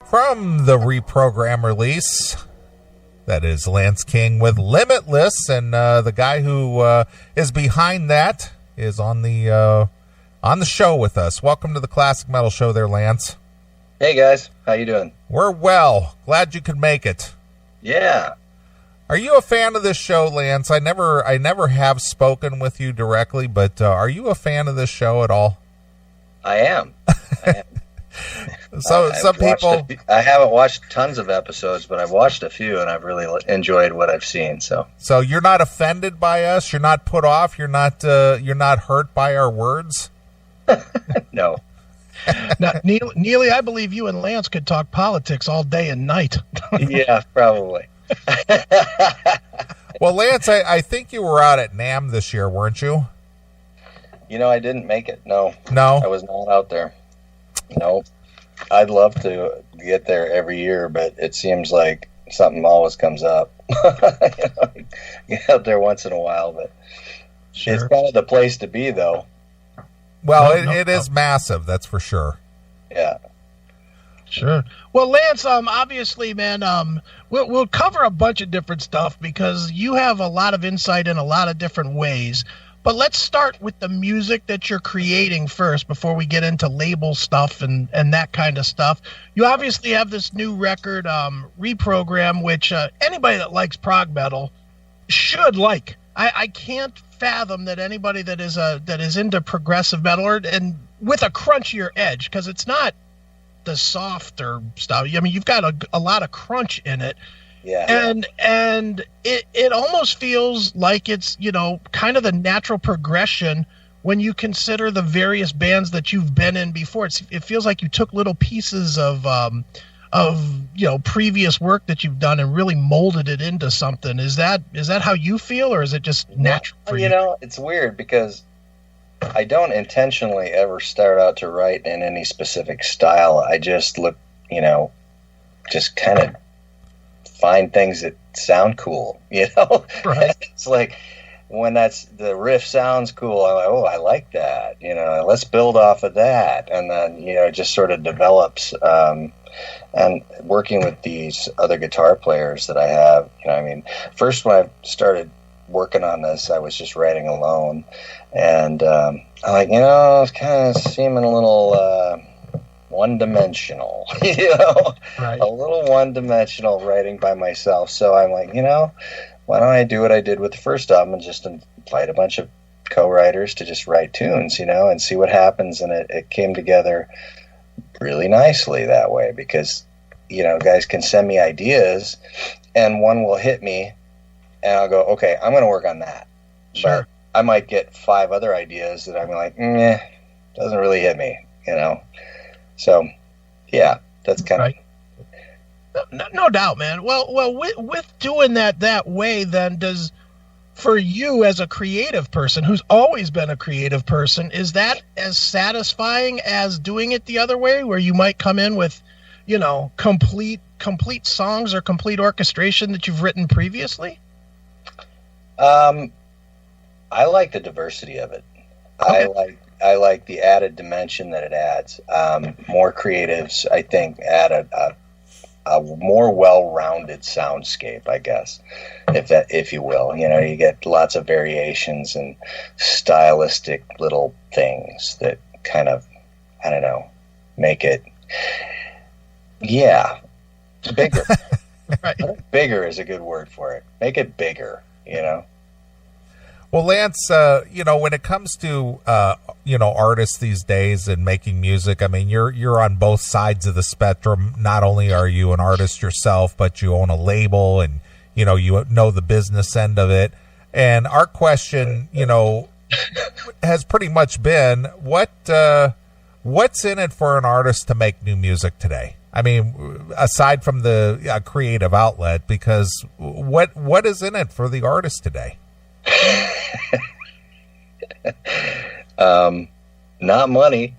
From the REPROGRAM release, that is Lance King with Limitless, and the guy who is behind that is on the show with us. Welcome to the Classic Metal Show there, Lance. Hey guys, how you doing? We're well. Glad you could make it. Yeah. Are you a fan of this show, Lance? I never have spoken with you directly, but are you a fan of this show at all? I am. So some people... I haven't watched tons of episodes, but I've watched a few, and I've really enjoyed what I've seen. So you're not offended by us? You're not put off? You're not hurt by our words? No. Now, Neely, I believe you and Lance could talk politics all day and night. Yeah, probably. Well, Lance, I think you were out at NAMM this year, weren't you? You know, I didn't make it. No. No? I was not out there. No. I'd love to get there every year, but it seems like something always comes up. Get out there once in a while, but sure. It's kind of the place to be, though. Well, it is massive, that's for sure. Yeah. Sure. Well, Lance, obviously, man, we'll cover a bunch of different stuff because you have a lot of insight in a lot of different ways. But let's start with the music that you're creating first before we get into label stuff and that kind of stuff. You obviously have this new record, REPROGRAM, which anybody that likes prog metal should like. I can't fathom that anybody that is into progressive metal and with a crunchier edge, because it's not the softer stuff. I mean, you've got a lot of crunch in it. Yeah. And it almost feels like it's, kind of the natural progression when you consider the various bands that you've been in before. It feels like you took little pieces of previous work that you've done and really molded it into something. Is that how you feel, or is it just natural for you? It's weird because I don't intentionally ever start out to write in any specific style. I just look, just kind of find things that sound cool, Right. It's like when the riff sounds cool, I'm like, oh, I like that, let's build off of that. And then, it just sort of develops. And working with these other guitar players that I have, first when I started working on this, I was just writing alone. And I'm like, it's kind of seeming a little one-dimensional, Right. A little one-dimensional writing by myself. So I'm like, why don't I do what I did with the first album and just invite a bunch of co-writers to just write tunes, and see what happens. And it came together really nicely that way because, guys can send me ideas and one will hit me and I'll go, okay, I'm going to work on that. Sure. But I might get 5 other ideas that I'm like, doesn't really hit me, So, yeah, that's kind right. of... No doubt, man. Well, with doing that way, then for you as a creative person who's always been a creative person, is that as satisfying as doing it the other way, where you might come in with, complete songs or complete orchestration that you've written previously? I like the diversity of it. Okay. I like the added dimension that it adds. More creatives, I think, add a more well-rounded soundscape, I guess, if you will. You get lots of variations and stylistic little things that kind of, I don't know, make it, bigger. Right. Bigger is a good word for it. Make it bigger, Well, Lance, when it comes to, artists these days and making music, I mean, you're on both sides of the spectrum. Not only are you an artist yourself, but you own a label and, you know the business end of it. And our question, has pretty much been what's in it for an artist to make new music today? I mean, aside from the creative outlet, because what is in it for the artist today? Not money.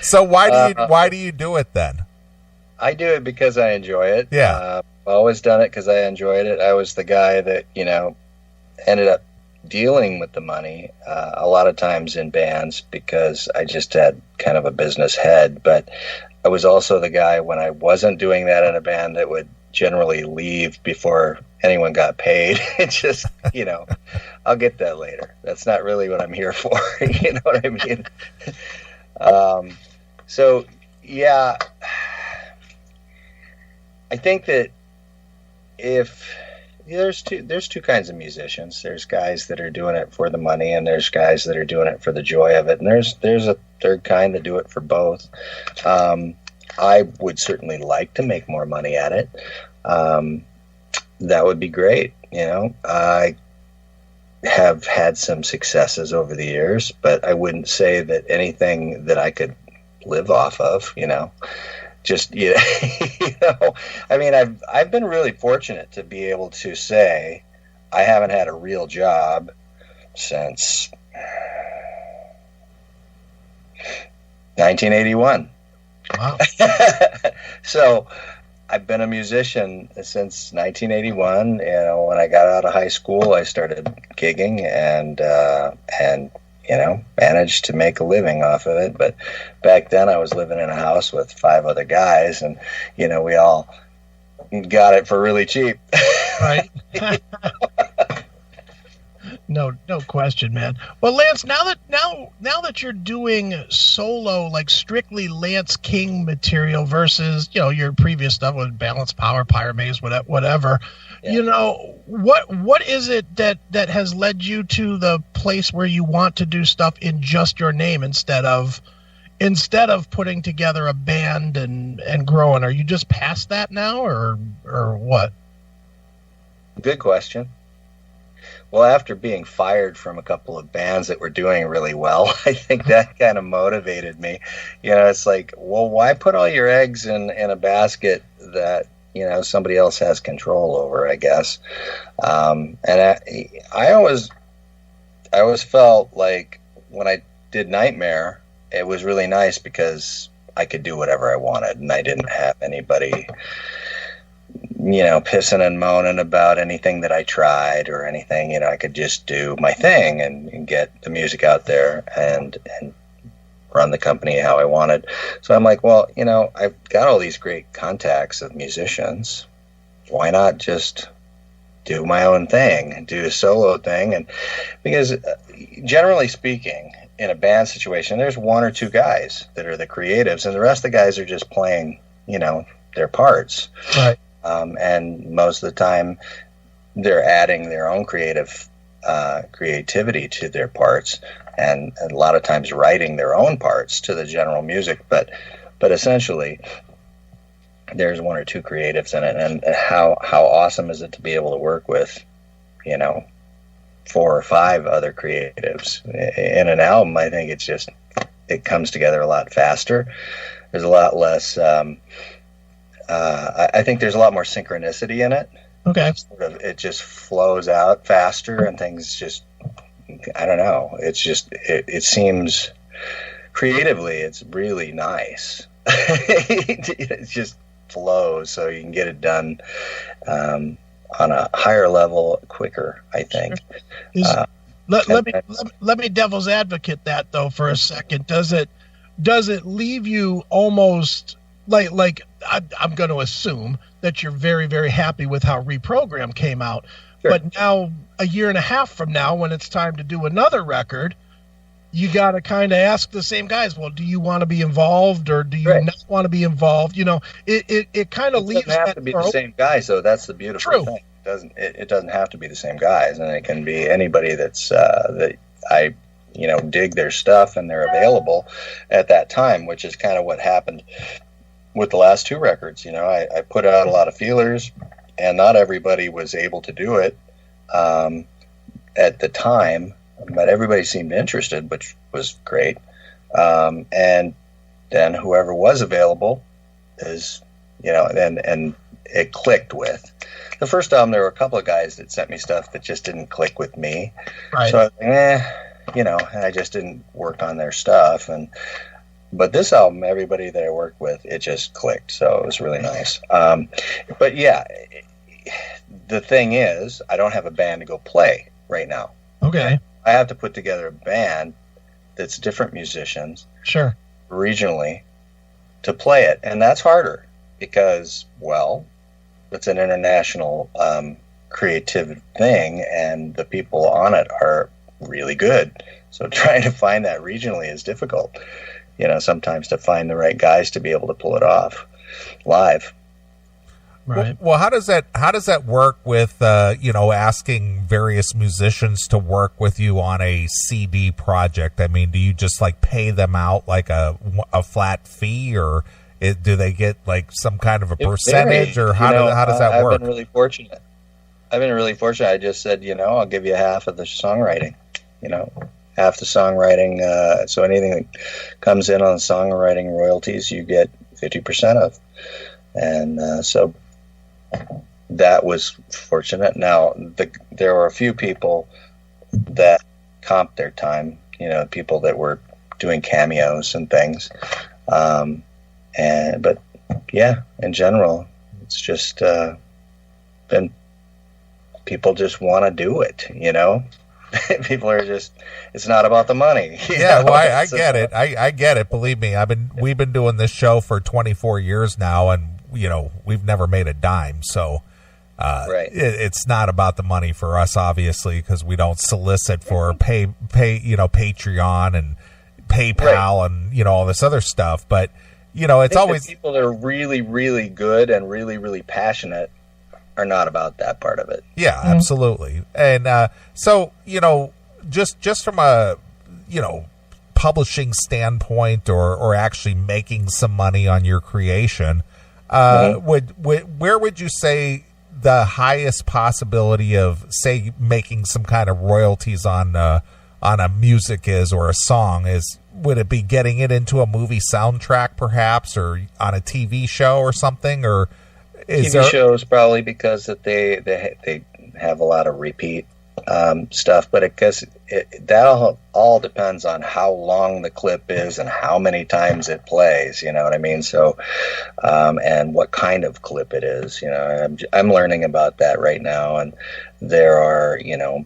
So why do you do it then? I do it because I enjoy it. Yeah. I've always done it because I enjoyed it. I was the guy that, ended up dealing with the money a lot of times in bands because I just had kind of a business head, but I was also the guy when I wasn't doing that in a band that would generally leave before anyone got paid. It's just, I'll get that later. That's not really what I'm here for. You know what I mean? So yeah, I think that there's two kinds of musicians. There's guys that are doing it for the money, and there's guys that are doing it for the joy of it. And there's a third kind that do it for both. I would certainly like to make more money at it. That would be great. I have had some successes over the years, but I wouldn't say that anything that I could live off of, just, I mean, I've been really fortunate to be able to say I haven't had a real job since 1981. Wow. So I've been a musician since 1981. When I got out of high school, I started gigging and managed to make a living off of it. But back then I was living in a house with 5 other guys, and, we all got it for really cheap. Right. No question, man. Well, Lance, now that you're doing solo, like strictly Lance King material versus, your previous stuff with Balance Power, Pyramaze, whatever, yeah. What is it that has led you to the place where you want to do stuff in just your name instead of putting together a band and growing? Are you just past that now or what? Good question. Well, after being fired from a couple of bands that were doing really well, I think that kind of motivated me. It's like, well, why put all your eggs in a basket that, somebody else has control over, I guess. And I always felt like when I did Nightmare, it was really nice because I could do whatever I wanted, and I didn't have anybody pissing and moaning about anything that I tried or anything. I could just do my thing and get the music out there and run the company how I wanted. So I'm like, well, I've got all these great contacts of musicians. Why not just do my own thing and do a solo thing? And because generally speaking, in a band situation, there's 1 or 2 guys that are the creatives, and the rest of the guys are just playing, their parts. Right. And most of the time they're adding their own creativity to their parts, and a lot of times writing their own parts to the general music. But essentially there's 1 or 2 creatives in it. And how awesome is it to be able to work with, 4 or 5 other creatives in an album? I think it comes together a lot faster. There's a lot less, I think there's a lot more synchronicity in it. Okay. It just flows out faster, and things just, I don't know. It's just, it seems creatively, it's really nice. It just flows, so you can get it done on a higher level quicker, I think. Let me devil's advocate that though for a second. Does it leave you almost like I'm going to assume that you're very, very happy with how REPROGRAM came out. Sure. But now, a year and a half from now, when it's time to do another record, you got to kind of ask the same guys, well, do you want to be involved or do you not want to be involved? It kind of leaves. It doesn't have to be the same guys, though. That's the beautiful thing. It doesn't have to be the same guys, and it can be anybody that's that I dig their stuff and they're available at that time, which is kind of what happened with the last 2 records. I put out a lot of feelers, and not everybody was able to do it at the time, but everybody seemed interested, which was great. And then whoever was available is, and it clicked with. The first album, there were a couple of guys that sent me stuff that just didn't click with me. Right. So I just didn't work on their stuff. But this album, everybody that I worked with, it just clicked. So it was really nice. But yeah, the thing is, I don't have a band to go play right now. Okay. I have to put together a band that's different musicians, Sure. regionally, to play it. And that's harder because, well, it's an international creative thing, and the people on it are really good. So trying to find that regionally is difficult, sometimes to find the right guys to be able to pull it off live. Right. Well, how does that work with asking various musicians to work with you on a CD project? I mean, do you just like pay them out like a flat fee, or do they get like some kind of a percentage, or how does that work? I've been really fortunate. I just said, I'll give you half of the songwriting, half the songwriting. So anything that comes in on songwriting royalties, you get 50% of. And so that was fortunate. Now, there were a few people that comped their time, people that were doing cameos and things. But yeah, in general, it's just been people just want to do it, People are just, it's not about the money. Yeah, well, I get it. I get it. Believe me, we've been doing this show for 24 years now, and we've never made a dime. So right. It's not about the money for us, obviously, because we don't solicit for pay Patreon and PayPal, right, and all this other stuff. But it's always people that are really, really good and really, really passionate are not about that part of it. Yeah, absolutely. And so just from a publishing standpoint, or actually making some money on your creation, where would you say the highest possibility of, say, making some kind of royalties on a music is, or a song is? Would it be getting it into a movie soundtrack, perhaps, or on a TV show or something, or TV shows probably, because that they have a lot of repeat stuff, but that all depends on how long the clip is and how many times it plays. You know what I mean? So, and what kind of clip it is. I'm learning about that right now, and there are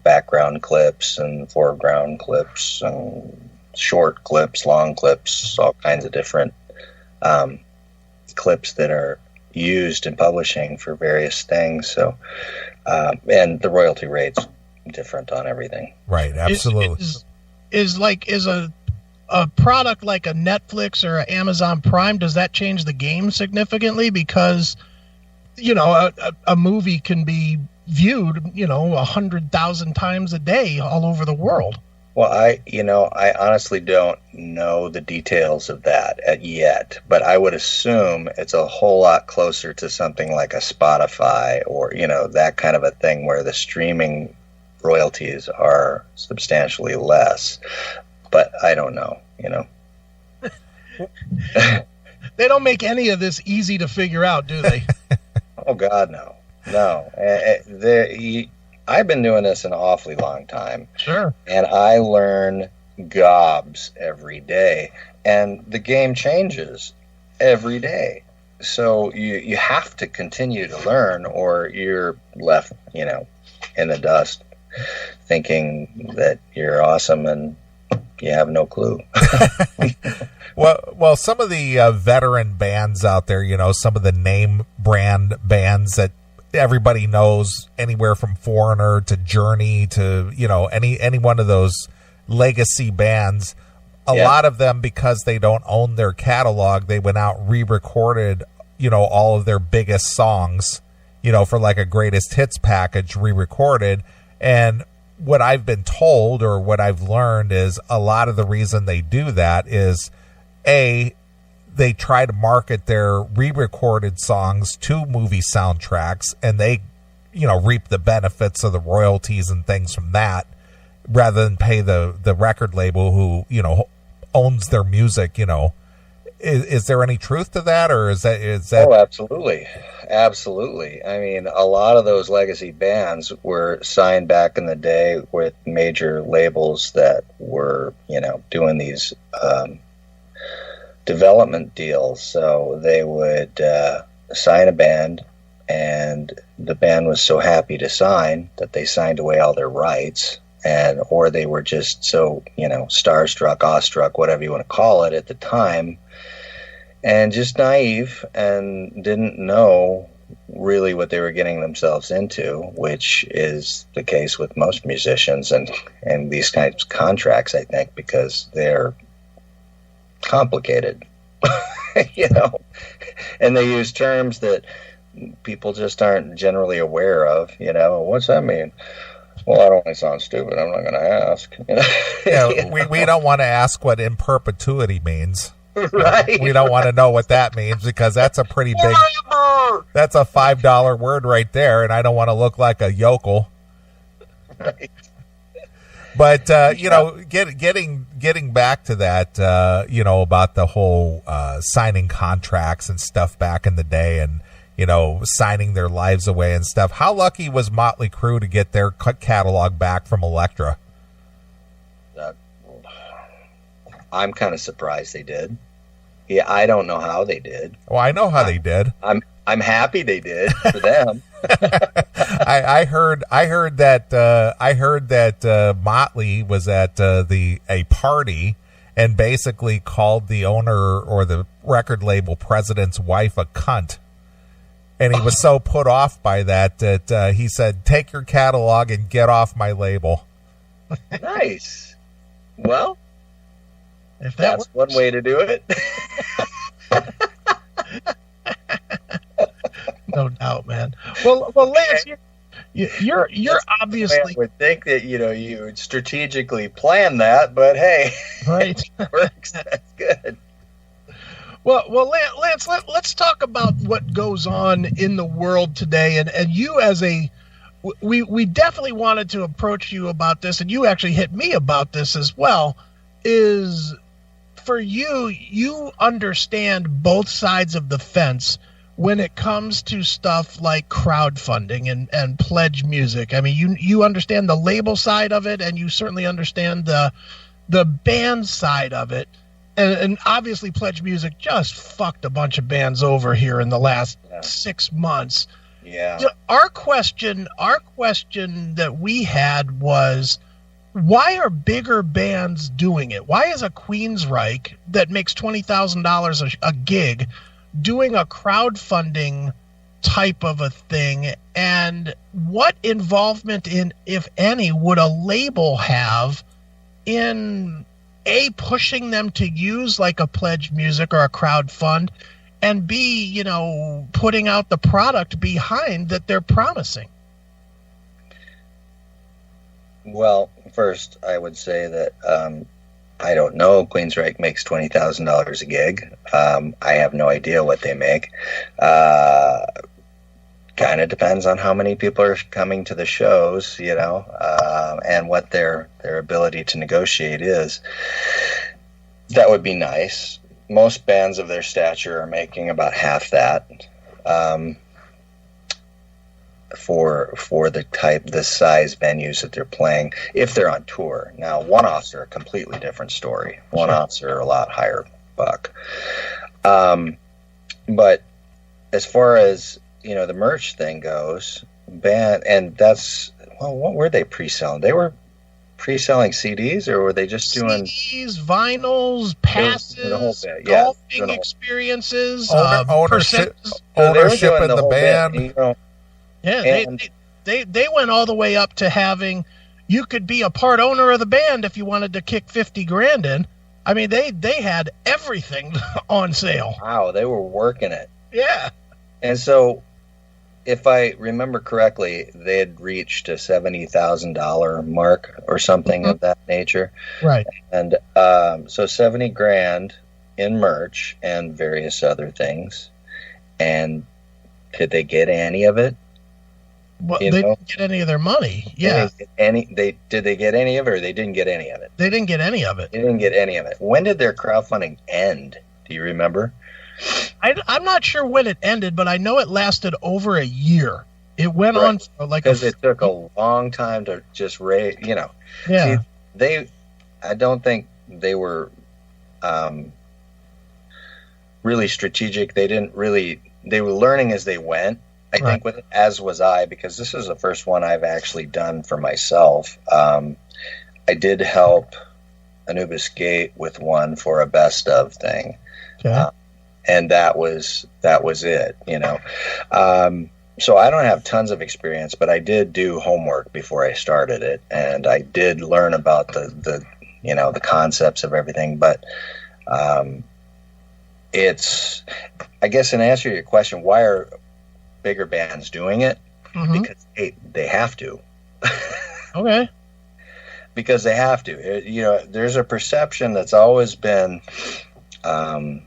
background clips and foreground clips and short clips, long clips, all kinds of different clips that are used in publishing for various things. So, and the royalty rates different on everything. Right, absolutely. Is a product like a Netflix or a Amazon Prime, does that change the game significantly? Because a movie can be viewed 100,000 times a day all over the world. Well, I honestly don't know the details of that yet, but I would assume it's a whole lot closer to something like a Spotify or, that kind of a thing, where the streaming royalties are substantially less. But I don't know, They don't make any of this easy to figure out, do they? Oh, God, no. No. I've been doing this an awfully long time. Sure. And I learn gobs every day. And the game changes every day. So you have to continue to learn, or you're left, in the dust, thinking that you're awesome and you have no clue. Well, some of the veteran bands out there, some of the name brand bands that everybody knows, anywhere from Foreigner to Journey to any one of those legacy bands, a lot of them, because they don't own their catalog, they went out re-recorded all of their biggest songs for like a greatest hits package, re-recorded. And what I've been told, or what I've learned, is a lot of the reason they do that is they try to market their re-recorded songs to movie soundtracks, and they, reap the benefits of the royalties and things from that, rather than pay the record label who, owns their music. Is there any truth to that, or is that? Oh, absolutely. Absolutely. I mean, a lot of those legacy bands were signed back in the day with major labels that were, doing these, development deals. So they would sign a band, and the band was so happy to sign that they signed away all their rights, or they were just so, starstruck, awestruck, whatever you want to call it at the time, and just naive and didn't know really what they were getting themselves into, which is the case with most musicians and these kinds of contracts, I think, because they're complicated, and they use terms that people just aren't generally aware of. What's that mean? Well, I don't want to sound stupid. I'm not going to ask. Yeah, we don't want to ask what in perpetuity means. Right. We don't want to know what that means, because that's a pretty big, that's a $5 word right there, and I don't want to look like a yokel. Right. But, getting back to that, about the whole signing contracts and stuff back in the day, and, signing their lives away and stuff. How lucky was Motley Crue to get their catalog back from Elektra? I'm kind of surprised they did. Yeah, I don't know how they did. Well, I know how they did. I'm happy they did for them. I heard that Motley was at a party and basically called the owner or the record label president's wife a cunt. And he was so put off by that he said, "Take your catalog and get off my label." Nice. Well, if that's one way to do it. No doubt, man. Well, Lance, you're obviously. I would think that you would strategically plan that, but hey, right, it works. That's good. Well, Lance, let's talk about what goes on in the world today, and you as we definitely wanted to approach you about this, and you actually hit me about this as well. Is for you understand both sides of the fence when it comes to stuff like crowdfunding and pledge music. I mean, you understand the label side of it, and you certainly understand the band side of it. And obviously Pledge Music just fucked a bunch of bands over here in the last 6 months. Yeah. Our question that we had was, why are bigger bands doing it? Why is a Queensryche that makes $20,000 a gig doing a crowdfunding type of a thing? And what involvement if any, would a label have in pushing them to use like a Pledge Music or a crowdfund, and B, putting out the product behind that they're promising? Well, first, I would say that I don't know. Queensryche makes $20,000 a gig. I have no idea what they make. Kind of depends on how many people are coming to the shows, and what their ability to negotiate is. That would be nice. Most bands of their stature are making about half that for the size venues that they're playing, if they're on tour. Now, one-offs are a completely different story. One-offs are a lot higher buck. But as far as the merch thing goes, and that's, well, what were they pre-selling? They were pre-selling CDs, or were they just doing CDs, vinyls, passes, golfing experiences, ownership in the band? Yeah, they went all the way up to having, you could be a part owner of the band if you wanted to kick $50,000 in. I mean, they had everything on sale. Wow, they were working it. Yeah. And so, if I remember correctly, they had reached a $70,000 mark or something of that nature. Right. And so $70,000 in merch and various other things. And did they get any of it? Well, they didn't get any of their money. Yeah. Did they get any of it, or they didn't get any of it? They didn't get any of it. They didn't get any of it. When did their crowdfunding end? Do you remember? I'm not sure when it ended, but I know it lasted over a year. It went on for because it took a long time to just raise. Yeah. See, I don't think they were really strategic. They didn't really. They were learning as they went, I think with as was I, because this is the first one I've actually done for myself. I did help Anubis Gate with one for a best of thing. Okay. And that was it, so I don't have tons of experience, but I did do homework before I started it, and I did learn about the concepts of everything. But it's, I guess, in answer to your question, why are bigger bands doing it? Mm-hmm. Because they have to. Okay. Because they have to. There's a perception that's always been, I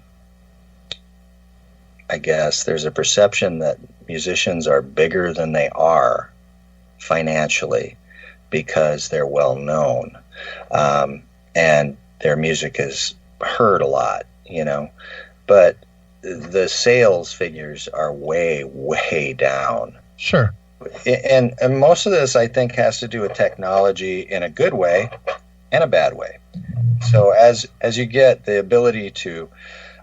guess, there's a perception that musicians are bigger than they are financially because they're well known, and their music is heard a lot, but the sales figures are way, way down. Sure. And most of this, I think, has to do with technology in a good way and a bad way. So as you get the ability to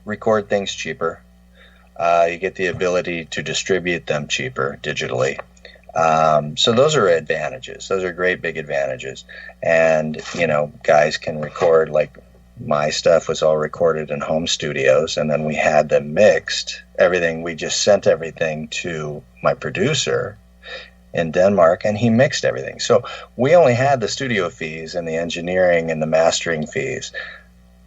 record things cheaper, you get the ability to distribute them cheaper digitally. So those are advantages. Those are great big advantages. And, guys can record, like my stuff was all recorded in home studios, and then we had them mixed. We just sent everything to my producer in Denmark, and he mixed everything. So we only had the studio fees and the engineering and the mastering fees.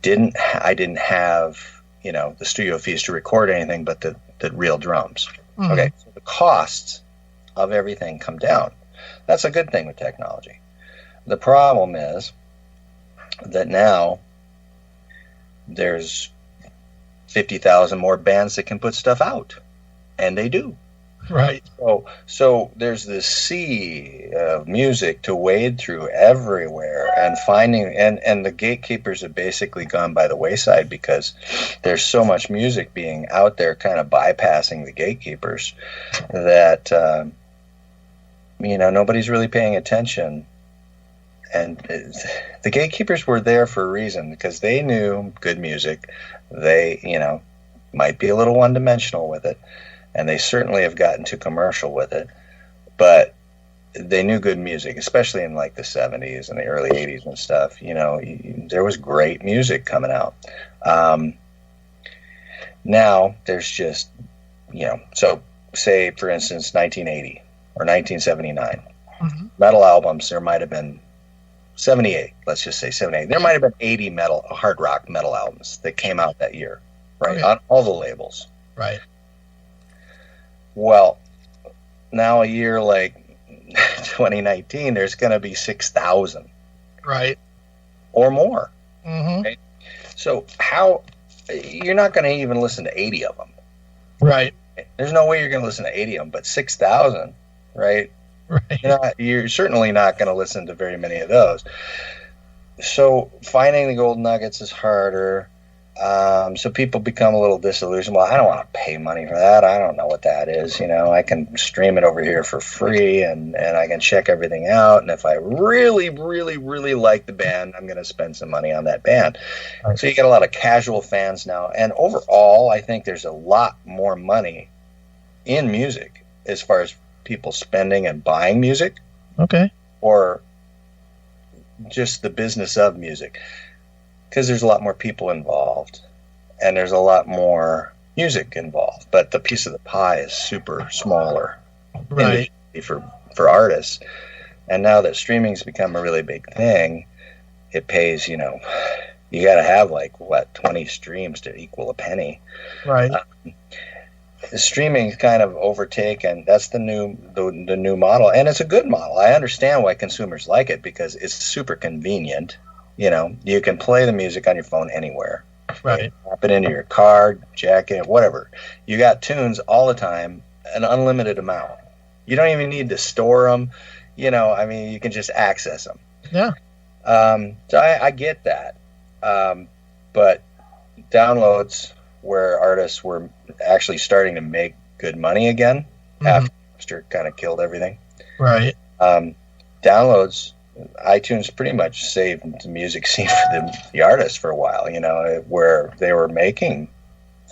I didn't have, the studio fees to record anything but the real drums. Mm-hmm. Okay, so the costs of everything come down. That's a good thing with technology. The problem is that now there's 50,000 more bands that can put stuff out, and they do. Right. So there's this sea of music to wade through everywhere, and finding and the gatekeepers have basically gone by the wayside because there's so much music being out there, kind of bypassing the gatekeepers, that nobody's really paying attention. And the gatekeepers were there for a reason, because they knew good music. They, might be a little one-dimensional with it, and they certainly have gotten too commercial with it, but they knew good music, especially in like the 70s and the early 80s and stuff. There was great music coming out. Now there's just, so say, for instance, 1980 or 1979, mm-hmm. metal albums, there might have been 78, let's just say 78. There might have been 80 hard rock metal albums that came out that year, right? Okay. On all the labels. Right. Well, now a year like 2019, there's going to be 6,000. Right. Or more. Mm-hmm. Okay? So you're not going to even listen to 80 of them. Right. There's no way you're going to listen to 80 of them, but 6,000, right? Right. You're certainly not going to listen to very many of those. So finding the gold nuggets is harder. So people become a little disillusioned. Well, I don't want to pay money for that. I don't know what that is. I can stream it over here for free, and I can check everything out. And if I really, really, really like the band, I'm going to spend some money on that band. Right. So you get a lot of casual fans now. And overall, I think there's a lot more money in music as far as people spending and buying music. Okay. Or just the business of music. Because there's a lot more people involved, and there's a lot more music involved, but the piece of the pie is super smaller, right? For artists. And now that streaming's become a really big thing, it pays. You got to have 20 streams to equal a penny, right? Streaming's kind of overtaken. That's the new model, and it's a good model. I understand why consumers like it, because it's super convenient. You can play the music on your phone anywhere. Right. Pop it into your car, jack it, whatever. You got tunes all the time, an unlimited amount. You don't even need to store them. You can just access them. Yeah. So I get that. But downloads, where artists were actually starting to make good money again, mm-hmm. after Napster kind of killed everything. Right. Downloads, iTunes pretty much saved the music scene for the artists for a while, where they were making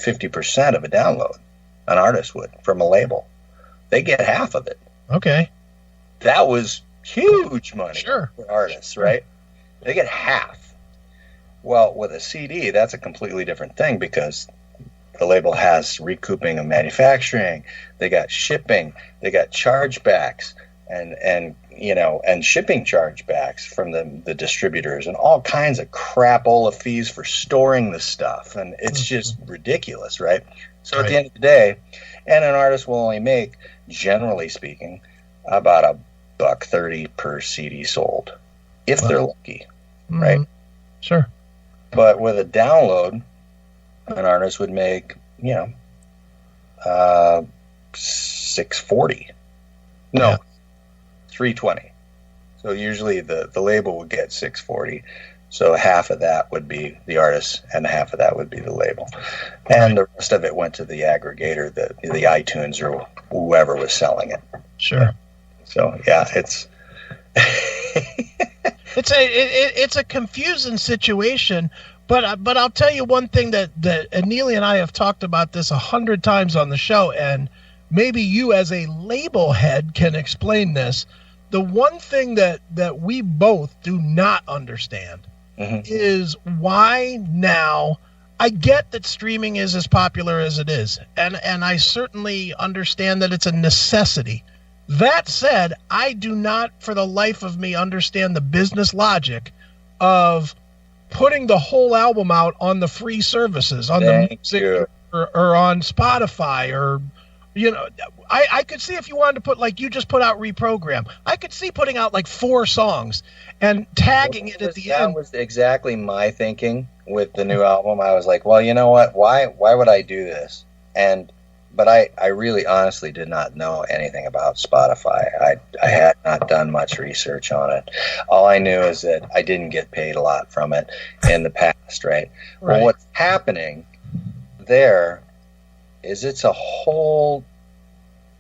50% of a download, an artist would, from a label, they get half of it. Okay. That was huge money Sure. for artists, right? They get half. Well, with a CD, that's a completely different thing because the label has recouping of manufacturing. They got shipping. They got chargebacks and shipping chargebacks from the distributors and all kinds of crapola fees for storing the stuff. And it's just ridiculous, right? So at the end of the day, and an artist will only make, generally speaking, about $1.30 per CD sold, if they're lucky, right? Sure. But with a download, an artist would make, $6.40. No, $3.20. So usually the label would get $6.40. So half of that would be the artist, and half of that would be the label, and the rest of it went to the aggregator, the iTunes or whoever was selling it. Sure. So yeah, it's it's a confusing situation, but I'll tell you one thing that Anelia and I have talked about this 100 times on the show, and maybe you as a label head can explain this. The one thing that we both do not understand is why now. I get that streaming is as popular as it is, and I certainly understand that it's a necessity. That said, I do not for the life of me understand the business logic of putting the whole album out on the free services, on the music or on Spotify, or I could see if you wanted to put, like you just put out Reprogram, I could see putting out like 4 songs and tagging it at the end. That was exactly my thinking with the new album. I was like, well, you know what? Why would I do this? But I really honestly did not know anything about Spotify. I had not done much research on it. All I knew is that I didn't get paid a lot from it in the past, right? Well, what's happening there is it's a whole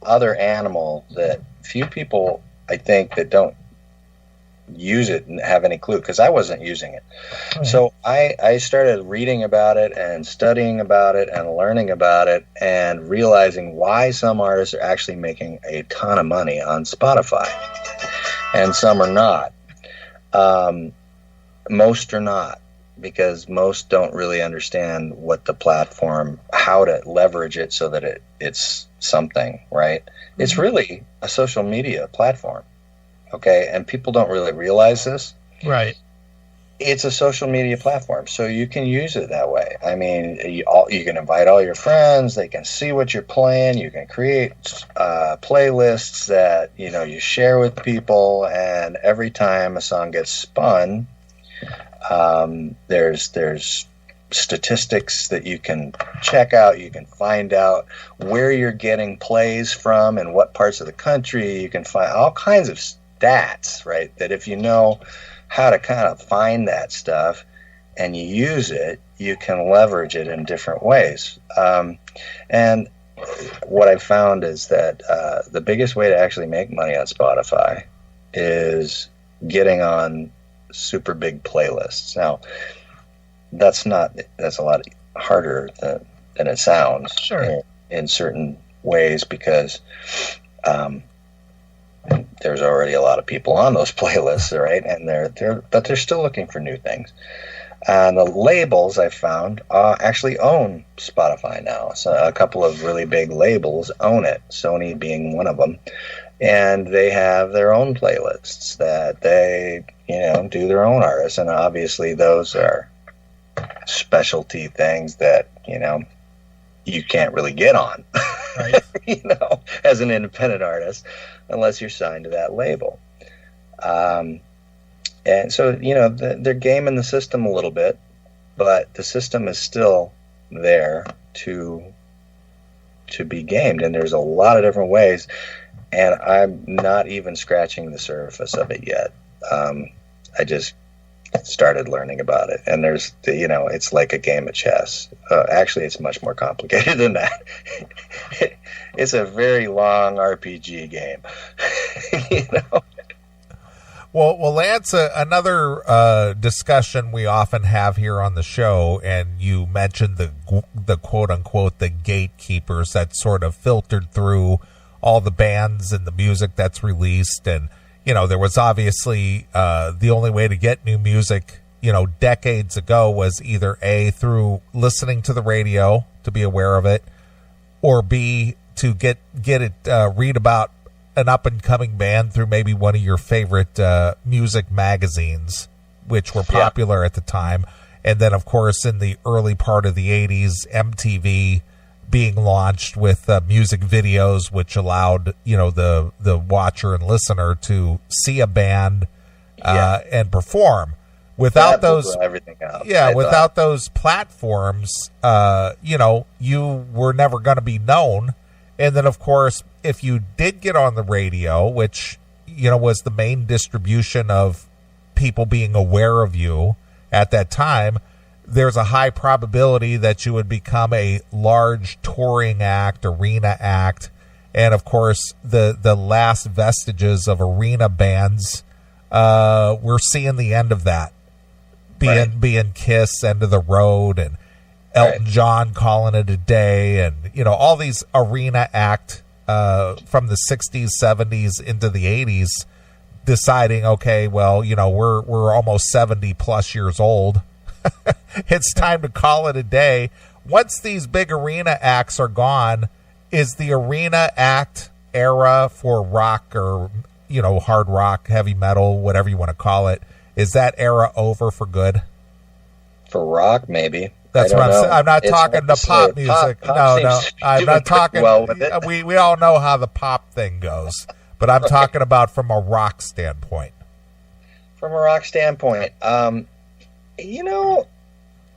other animal that few people, I think, that don't use it and have any clue, because I wasn't using it. So I started reading about it and studying about it and learning about it and realizing why some artists are actually making a ton of money on Spotify and some are not. Most are not, because most don't really understand what the platform, how to leverage it so that it's something, right? It's really a social media platform. Okay, and people don't really realize this. Right. It's a social media platform, so you can use it that way. I mean, you can invite all your friends. They can see what you're playing. You can create playlists that you share with people. And every time a song gets spun, there's statistics that you can check out. You can find out where you're getting plays from and what parts of the country. You can find all kinds of stats, right? That if you know how to kind of find that stuff and you use it, you can leverage it in different ways. And what I've found is that the biggest way to actually make money on Spotify is getting on super big playlists. Now, that's a lot harder than it sounds. Sure. In certain ways, because there's already a lot of people on those playlists, right? And they're still looking for new things. And the labels, I found, actually own Spotify now. So a couple of really big labels own it, Sony being one of them. And they have their own playlists that they, do their own artists. And obviously those are specialty things that, you can't really get on, right? As an independent artist, unless you're signed to that label. And so, they're gaming the system a little bit, but the system is still there to be gamed. And there's a lot of different ways, and I'm not even scratching the surface of it yet. I just started learning about it, and there's it's like a game of chess. Actually, it's much more complicated than that. It's a very long RPG game. Well, Lance, another discussion we often have here on the show, and you mentioned the quote unquote the gatekeepers that sort of filtered through all the bands and the music that's released. And, you know, there was obviously the only way to get new music, you know, decades ago was either A, through listening to the radio to be aware of it, or B, to get it, read about an up-and-coming band through maybe one of your favorite music magazines, which were popular at the time. And then, of course, in the early part of the 80s, MTV being launched with music videos, which allowed, you know, the watcher and listener to see a band and perform. Without those, everything else, without those platforms, you know, you were never going to be known. And then, of course, if you did get on the radio, which, you know, was the main distribution of people being aware of you at that time, there's a high probability that you would become a large touring act, arena act. And, of course, the last vestiges of arena bands, we're seeing the end of that. Being Kiss, End of the Road, and Elton John calling it a day, and, you know, all these arena act from the 60s, 70s into the 80s deciding, okay, well, you know, we're almost 70 plus years old. It's time to call it a day. Once these big arena acts are gone, is the arena act era for rock or, you know, hard rock, heavy metal, whatever you want to call it, is that era over for good? For rock, maybe. That's what I'm saying. I'm not talking the pop music. No. I'm not talking. Well with it. We all know how the pop thing goes, but I'm talking about from a rock standpoint. From a rock standpoint, you know,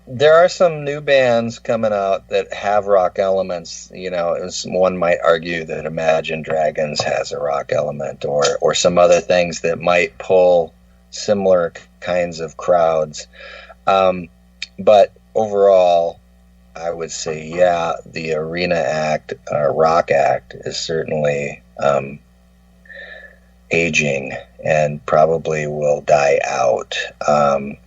there are some new bands coming out that have rock elements. You know, one might argue that Imagine Dragons has a rock element, or some other things that might pull similar kinds of crowds. But overall, I would say, the arena act, rock act, is certainly aging and probably will die out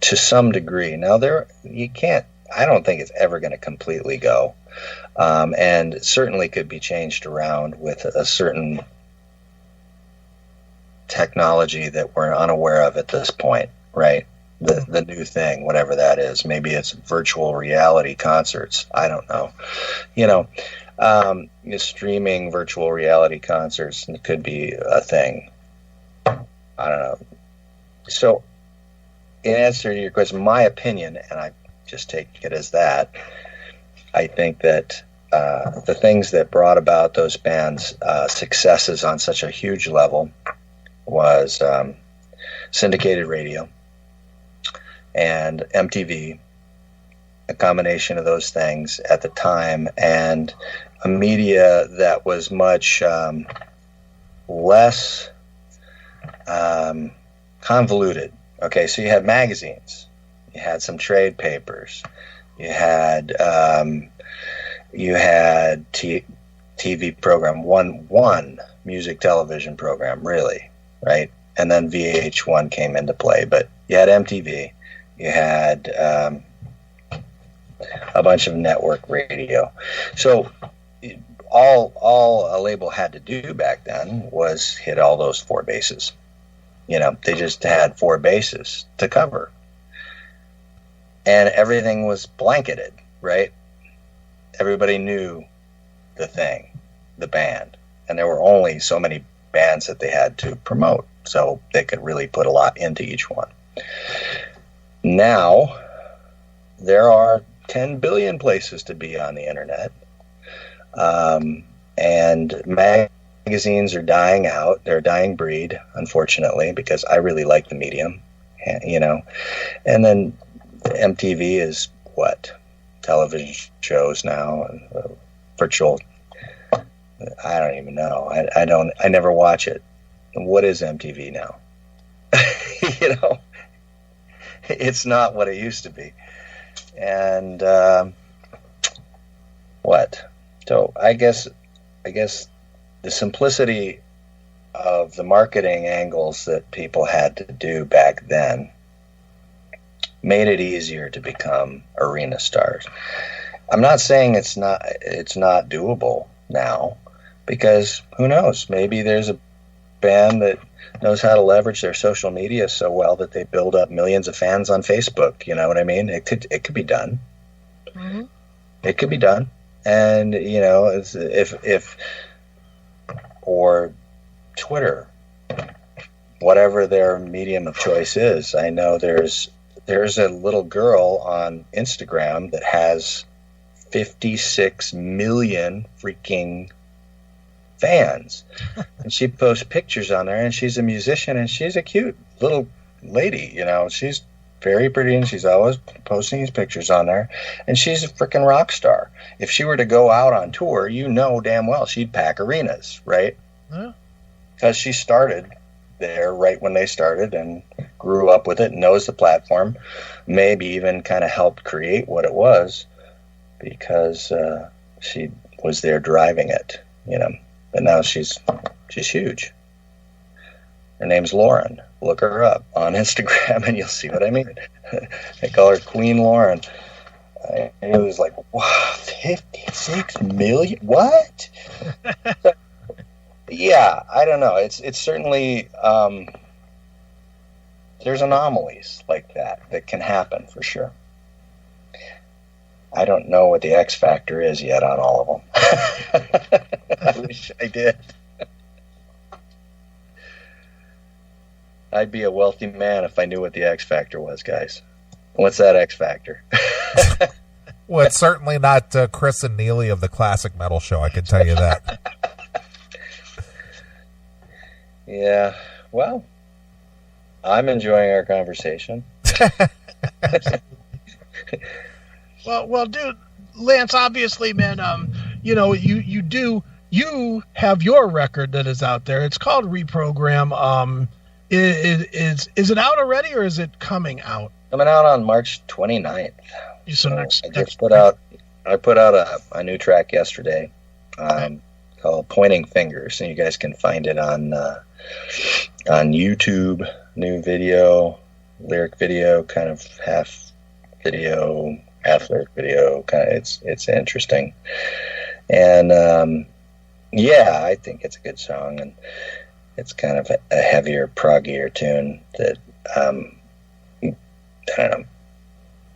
to some degree. Now, I don't think it's ever going to completely go, and it certainly could be changed around with a certain technology that we're unaware of at this point, right? The new thing, whatever that is. Maybe it's virtual reality concerts. I don't know. You know, streaming virtual reality concerts could be a thing. I don't know. So, in answer to your question, my opinion, and I just take it as that, I think that the things that brought about those bands' successes on such a huge level was syndicated radio and MTV, a combination of those things at the time, and a media that was much less convoluted. Okay, so you had magazines, you had some trade papers, you had TV program, one music television program, really, right? And then VH1 came into play, but you had MTV. You had a bunch of network radio. So all a label had to do back then was hit all those four bases. You know, they just had four bases to cover. And everything was blanketed, right? Everybody knew the thing, the band. And there were only so many bands that they had to promote, so they could really put a lot into each one. Now, there are 10 billion places to be on the internet. And magazines are dying out. They're a dying breed, unfortunately, because I really like the medium, you know. And then MTV is what? Television shows now, and virtual. I don't even know. I never watch it. What is MTV now? You know, it's not what it used to be. And what? So I guess the simplicity of the marketing angles that people had to do back then made it easier to become arena stars. I'm not saying it's not doable now, because who knows? Maybe there's a band that knows how to leverage their social media so well that they build up millions of fans on Facebook. You know what I mean? It could be done. Mm-hmm. It could be done. And, you know, if or Twitter, whatever their medium of choice is. I know there's a little girl on Instagram that has 56 million freaking fans. And she posts pictures on there, and she's a musician, and she's a cute little lady. You know, she's very pretty, and she's always posting these pictures on there, and she's a freaking rock star. If she were to go out on tour, you know damn well she'd pack arenas, right? Yeah. Because she started there right when they started and grew up with it, knows the platform, maybe even kind of helped create what it was because she was there driving it, you know. But now she's huge. Her name's Lauren. Look her up on Instagram and you'll see what I mean. They call her Queen Lauren. It was like, wow, 56 million? What? Yeah, I don't know. It's certainly there's anomalies like that can happen for sure. I don't know what the X factor is yet on all of them. I wish I did. I'd be a wealthy man if I knew what the X factor was, guys. What's that X factor? Well, it's certainly not Chris and Neely of the Classic Metal Show, I can tell you that. Yeah, well, I'm enjoying our conversation. Well, dude, Lance, obviously, man, you know, you have your record that is out there. It's called Reprogram. Is it out already, or is it coming out? Coming out on March 29th. So I put out a new track yesterday called Pointing Fingers, and you guys can find it on YouTube. New video, lyric video, kind of half video, half lyric video. Kind of, it's interesting, and yeah, I think it's a good song, and it's kind of a heavier, proggier tune that I don't know,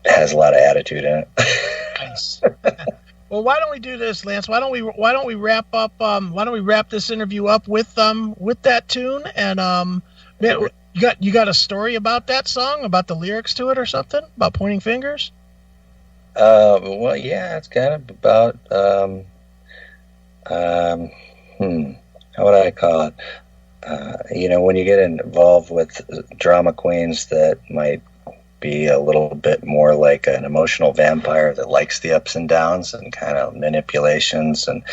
has a lot of attitude in it. Nice. Well, why don't we do this, Lance? Why don't we wrap up? Why don't we wrap this interview up with that tune? And man, you got a story about that song, about the lyrics to it, or something about Pointing Fingers? Well, yeah, it's kind of about how would I call it? You know, when you get involved with drama queens that might be a little bit more like an emotional vampire that likes the ups and downs and kind of manipulations and,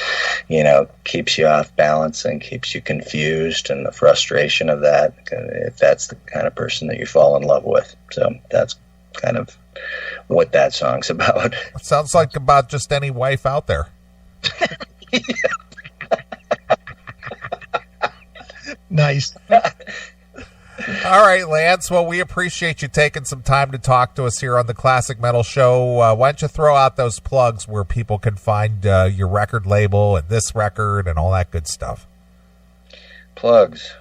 you know, keeps you off balance and keeps you confused, and the frustration of that, if that's the kind of person that you fall in love with. So that's kind of what that song's about. It sounds like about just any wife out there. Nice. All right, Lance. Well, we appreciate you taking some time to talk to us here on the Classic Metal Show. Why don't you throw out those plugs where people can find your record label and this record and all that good stuff? Plugs.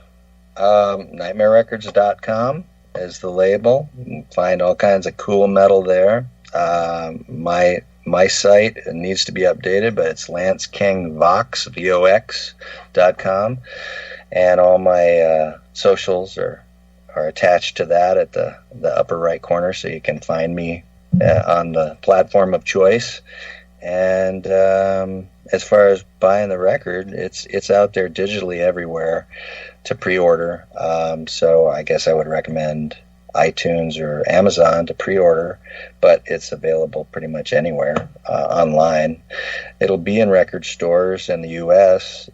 NightmareRecords.com is the label. You can find all kinds of cool metal there. My site needs to be updated, but it's LanceKingVox.com. And all my socials are attached to that at the upper right corner, so you can find me on the platform of choice. And as far as buying the record, it's out there digitally everywhere to pre-order. So I guess I would recommend iTunes or Amazon to pre-order, but it's available pretty much anywhere online. It'll be in record stores in the U.S.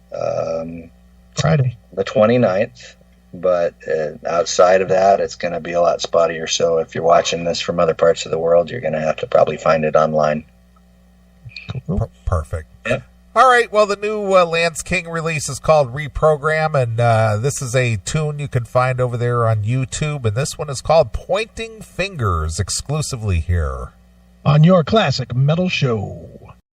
Friday, the 29th, but outside of that, it's going to be a lot spottier. So if you're watching this from other parts of the world, you're going to have to probably find it online. Perfect. Yeah. All right. Well, the new Lance King release is called Reprogram, and this is a tune you can find over there on YouTube, and this one is called Pointing Fingers, exclusively here on your Classic Metal Show.